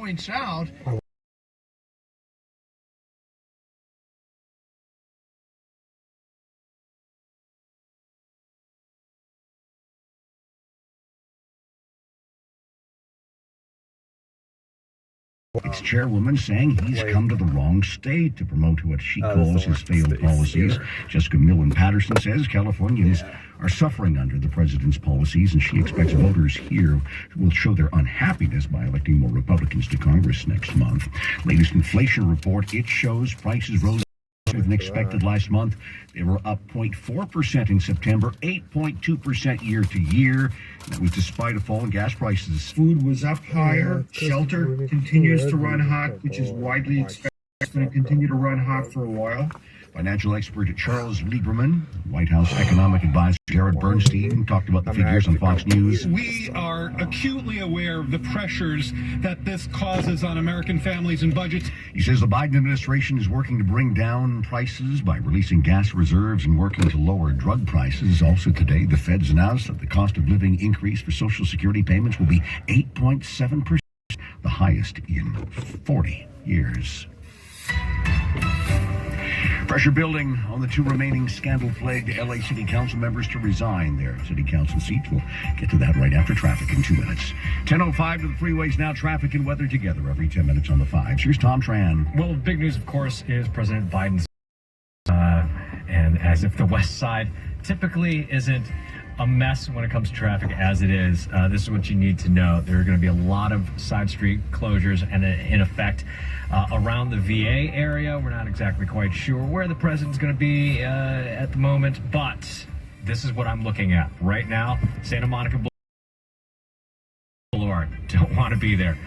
points out its chairwoman saying he's come to the wrong state to promote what she calls his failed policies. Jessica Millen-Patterson says Californians are suffering under the president's policies, and she expects voters here will show their unhappiness by electing more Republicans to Congress next month. Latest inflation report, it shows prices rose than expected last month. They were up 0.4% in September, 8.2% year to year. That was despite a fall in gas prices. food was up higher. Shelter continues to run hot, which is widely expected. It's going to continue to run hot for a while. Financial expert Charles Lieberman, White House economic advisor Jared Bernstein talked about the figures on Fox News. We are acutely aware of the pressures that this causes on American families and budgets. He says the Biden administration is working to bring down prices by releasing gas reserves and working to lower drug prices. Also today, the feds announced that the cost of living increase for Social Security payments will be 8.7%, the highest in 40 years. Pressure building on the two remaining scandal-plagued LA City Council members to resign their city council seats. We'll get to that right after traffic in 2 minutes. 10:05 to the freeways now. Traffic and weather together every 10 minutes on the 5s. Here's Tom Tran. Well, the big news, of course, is President Biden's, and as if the West Side typically isn't a mess when it comes to traffic as it is. This is what you need to know. There are going to be a lot of side street closures and in effect around the VA area. We're not exactly quite sure where the president's going to be at the moment, but this is what I'm looking at right now. Santa Monica Boulevard, don't want to be there.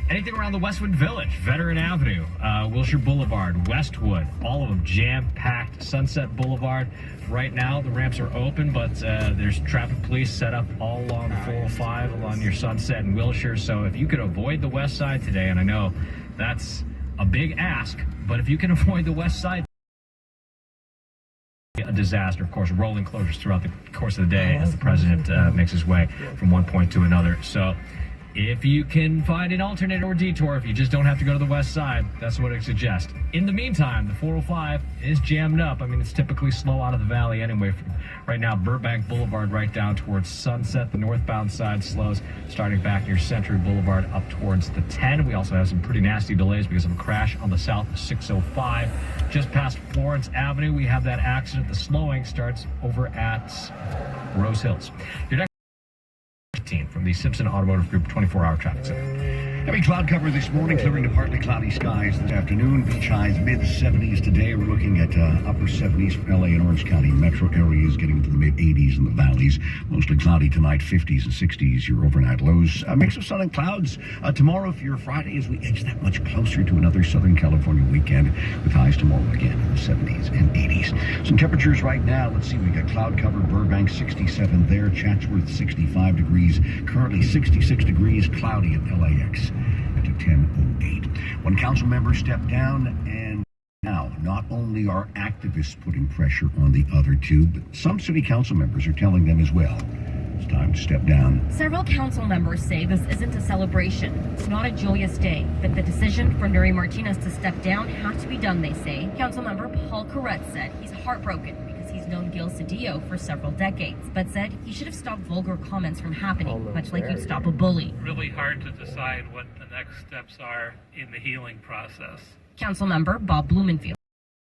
Anything around the Westwood Village, Veteran Avenue, Wilshire Boulevard, Westwood, all of them jam-packed. Sunset Boulevard, right now the ramps are open, but there's traffic police set up all along the 405 along your Sunset and Wilshire. So if you could avoid the West Side today, and I know that's a big ask, but if you can avoid the West Side, a disaster. Of course, rolling closures throughout the course of the day as the president makes his way from one point to another. So if you can find an alternate or detour, if you just don't have to go to the West Side, that's what I suggest. In the meantime, the 405 is jammed up. I mean, it's typically slow out of the valley anyway. Right now, Burbank Boulevard right down towards Sunset. The northbound side slows, starting back near Century Boulevard up towards the 10. We also have some pretty nasty delays because of a crash on the south 605. Just past Florence Avenue, we have that accident. The slowing starts over at Rose Hills. Your next from the Simpson Automotive Group 24-hour traffic center. Heavy cloud cover this morning, clearing to partly cloudy skies this afternoon. Beach highs mid-70s today. We're looking at upper 70s for LA and Orange County metro areas, getting into the mid-80s in the valleys. Mostly cloudy tonight, 50s and 60s. Your overnight lows. A mix of sun and clouds tomorrow for your Friday as we edge that much closer to another Southern California weekend with highs tomorrow again in the 70s and 80s. Some temperatures right now. Let's see, we got cloud cover, Burbank 67 there, Chatsworth 65 degrees, currently 66 degrees, cloudy at LAX. At 10:08. One council member stepped down, and now not only are activists putting pressure on the other two, but some city council members are telling them as well. It's time to step down. Several council members say this isn't a celebration. It's not a joyous day, but the decision for Nury Martinez to step down had to be done, they say. Councilmember Paul Corrett said he's heartbroken because he's known Gil Cedillo for several decades, but said he should have stopped vulgar comments from happening, much like you'd stop a bully. Really hard to decide what the next steps are in the healing process. Councilmember Bob Blumenfield.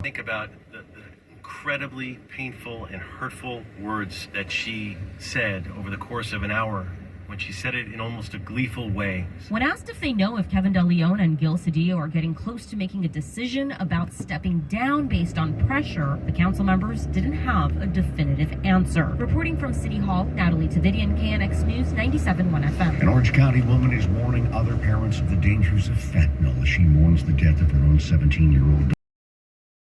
Think about the incredibly painful and hurtful words that she said over the course of an hour, when she said it in almost a gleeful way. When asked if they know if Kevin De Leon and Gil Cedillo are getting close to making a decision about stepping down based on pressure, the council members didn't have a definitive answer. Reporting from City Hall, Natalie Tavidian, KNX News 97.1 FM. An Orange County woman is warning other parents of the dangers of fentanyl as she mourns the death of her own 17-year-old daughter.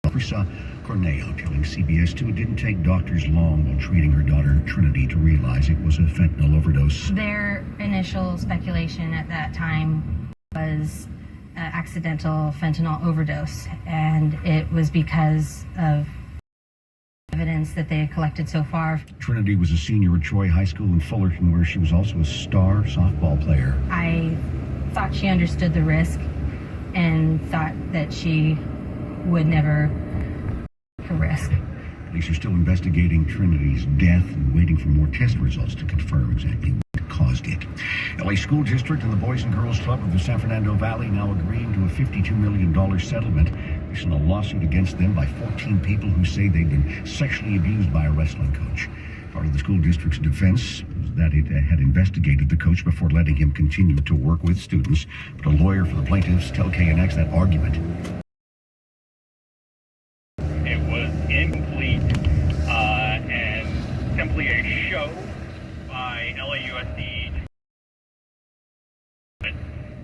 Prisa Corneo telling CBS 2 it didn't take doctors long while treating her daughter Trinity to realize it was a fentanyl overdose. Their initial speculation at that time was accidental fentanyl overdose, and it was because of evidence that they had collected so far. Trinity was a senior at Troy High School in Fullerton, where she was also a star softball player. I thought she understood the risk and thought that she would never take a risk. Police are still investigating Trinity's death and waiting for more test results to confirm exactly what caused it. LA School District and the Boys and Girls Club of the San Fernando Valley now agreeing to a $52 million settlement based on a lawsuit against them by 14 people who say they've been sexually abused by a wrestling coach. Part of the school district's defense was that it had investigated the coach before letting him continue to work with students. But a lawyer for the plaintiffs tell KNX that argument. It was incomplete and simply a show by LAUSD. It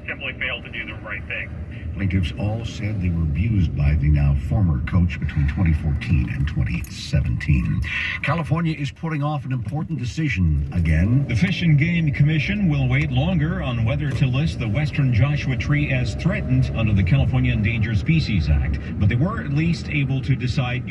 simply failed to do the right thing. Plaintiffs all said they were abused by the now former coach between 2014 and 2017. California is putting off an important decision again. The Fish and Game Commission will wait longer on whether to list the western Joshua tree as threatened under the California Endangered Species Act, but they were at least able to decide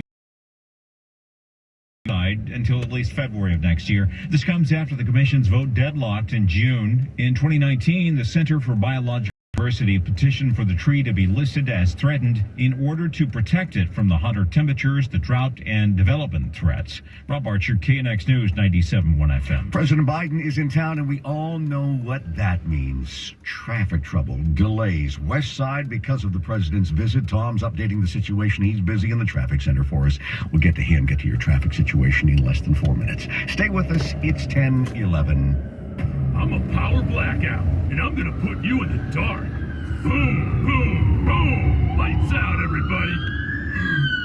until at least February of next year. This comes after the commission's vote deadlocked in June. In 2019, the Center for Biological Diversity petitioned for the tree to be listed as threatened in order to protect it from the hotter temperatures, the drought, and development threats. Rob Archer, KNX News 97.1 FM. President Biden is in town, and we all know what that means. Traffic trouble, delays, west side because of the president's visit. Tom's updating the situation. He's busy in the traffic center for us. We'll get to him, get to your traffic situation in less than 4 minutes. Stay with us. It's 10:11. I'm a power blackout, and I'm gonna put you in the dark. Boom, boom, boom. Lights out, everybody.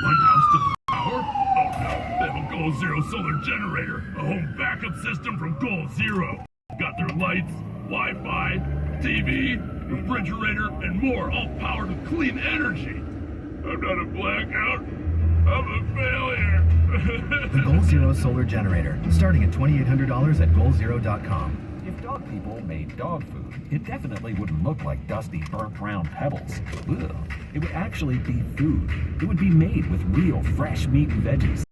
One house to power? Oh no, they have a Goal Zero solar generator, a home backup system from Goal Zero. Got their lights, Wi-Fi, TV, refrigerator, and more, all powered with clean energy. I'm not a blackout. I'm a failure. The Goal Zero solar generator, starting at $2,800 at goalzero.com. If dog people made dog food, it definitely wouldn't look like dusty, burnt round pebbles. Ugh. It would actually be food. It would be made with real fresh meat and veggies.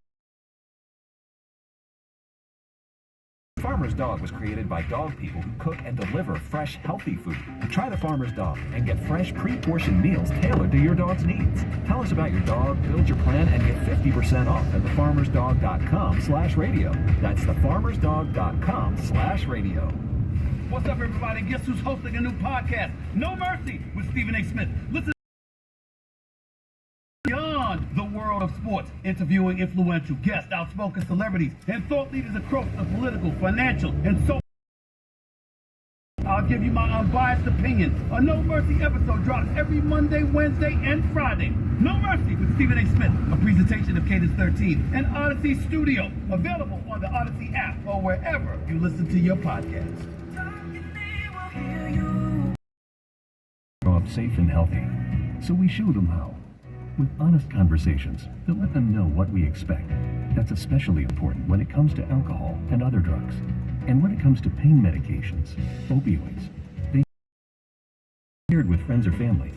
Farmer's Dog was created by dog people who cook and deliver fresh, healthy food. Try the Farmer's Dog and get fresh, pre-portioned meals tailored to your dog's needs. Tell us about your dog, build your plan, and get 50% off at thefarmersdog.com/radio. That's thefarmersdog.com/radio. What's up, everybody? Guess who's hosting a new podcast? No Mercy with Stephen A. Smith. Listen beyond the world of sports, interviewing influential guests, outspoken celebrities, and thought leaders across the political, financial, and social. I'll give you my unbiased opinion. A No Mercy episode drops every Monday, Wednesday, and Friday. No Mercy with Stephen A. Smith, a presentation of Cadence 13 and Odyssey Studio, available on the Odyssey app or wherever you listen to your podcast. Grow up safe and healthy, so we show them how. With honest conversations that let them know what we expect. That's especially important when it comes to alcohol and other drugs. And when it comes to pain medications, opioids, they shared with friends or family.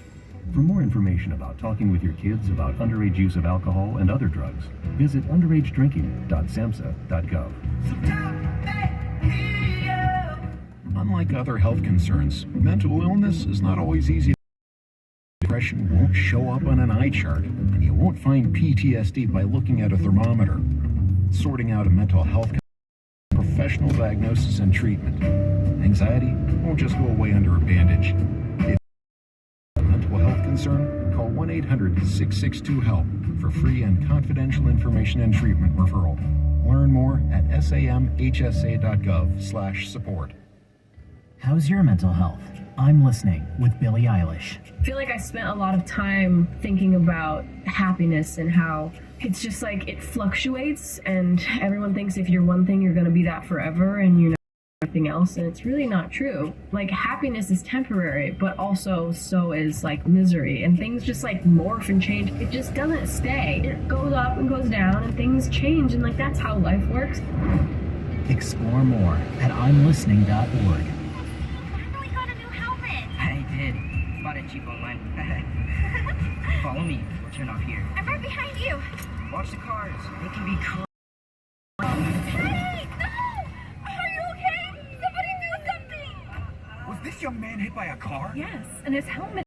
For more information about talking with your kids about underage use of alcohol and other drugs, visit underagedrinking.samhsa.gov. Unlike other health concerns, mental illness is not always easy. Depression won't show up on an eye chart, and you won't find PTSD by looking at a thermometer. Sorting out a mental health concern, professional diagnosis and treatment. Anxiety won't just go away under a bandage. If a mental health concern, call 1-800-662-HELP for free and confidential information and treatment referral. Learn more at samhsa.gov/support. How's your mental health? I'm listening with Billie Eilish. I feel like I spent a lot of time thinking about happiness and how it's just like it fluctuates, and everyone thinks if you're one thing, you're going to be that forever, and you're not everything else, and it's really not true. Like, happiness is temporary, but also so is like misery, and things just like morph and change. It just doesn't stay. It goes up and goes down, and things change, and like that's how life works. Explore more at imlistening.org. Bought it cheap online. Follow me. We'll turn off here. I'm right behind you. Watch the cars. They can be crazy. Hey, no! Are you okay? Somebody do something! Was this young man hit by a car? Yes, and his helmet